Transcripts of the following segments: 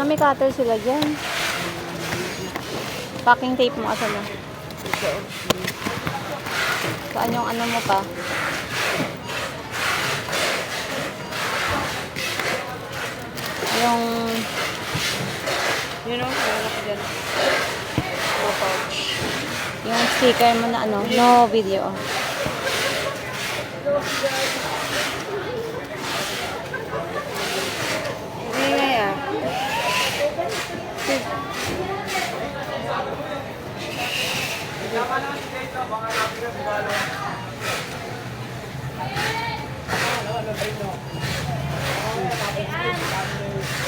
May cutter sila dyan. Packing tape mo, asan na? Saan yung ano mo pa? Yung... Yun o, meron ako dyan. Pouch. Yung sticker mo na ano, no video. Hindi nga yan.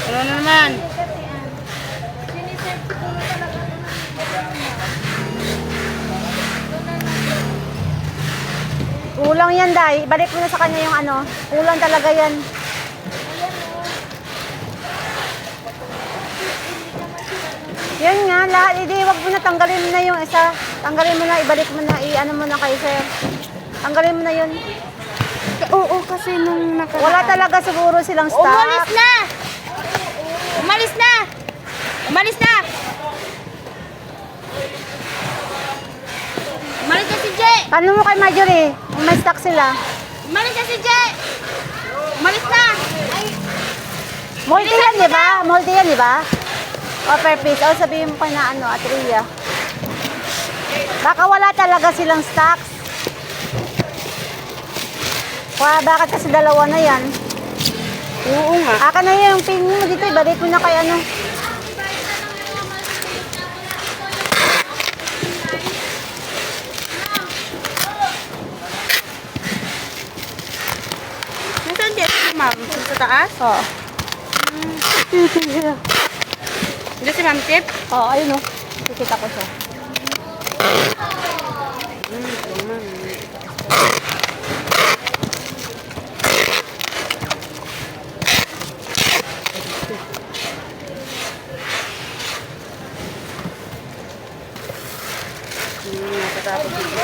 Ano naman? Kulang yan, Day. Balik mo na sa kanya yung ano. Kulang talaga yan. Yan nga, lahat. Hindi, wag mo na tanggalin mo na yung isa. Tanggalin mo na, ibalik mo na, i-ano mo na kay sir. Tanggalin mo na yun. Oo, kasi nung nakaraan. Wala talaga siguro silang stock. Umalis na! Umalis na! Umalis na! Umalis na si Jay! Tanong mo kay Marjorie, kung may stock sila. Umalis na si Jay! Umalis na! Ay, Multi yan, di ba? Multi yan, di ba? O, per piece. O, sabihin mo kay na ano, Atria. Baka wala talaga silang stocks. Bakit kasi dalawa na yan? oo nga. Aka na yung pin mo dito, ibalik mo na kay ano. Nasaan dito si Ma'am? Sa taas? Oo. Dito si Ma'am Tip? Oo, ayun o. Kikita ko siya. Nakatapos dito.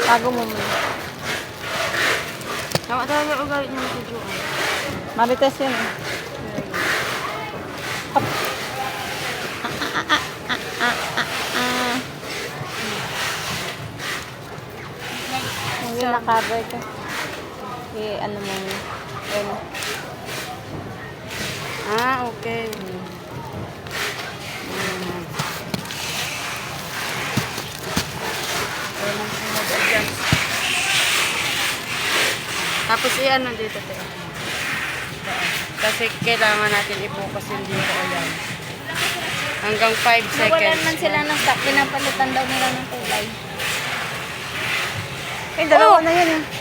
Tago mo muna. Tama talaga ugalit niya sa Joan. Marites yun eh. Hindi na-cover ka. Ano mo muna. Ayun. Ah, okay. Tapos i-ano dito, te. Kasi kailangan natin i-focus yung dito o yan. Hanggang 5 seconds. Nawalan man sila ng stock, pinapalitan daw nila ng kulay. Eh, dalawa na yun eh.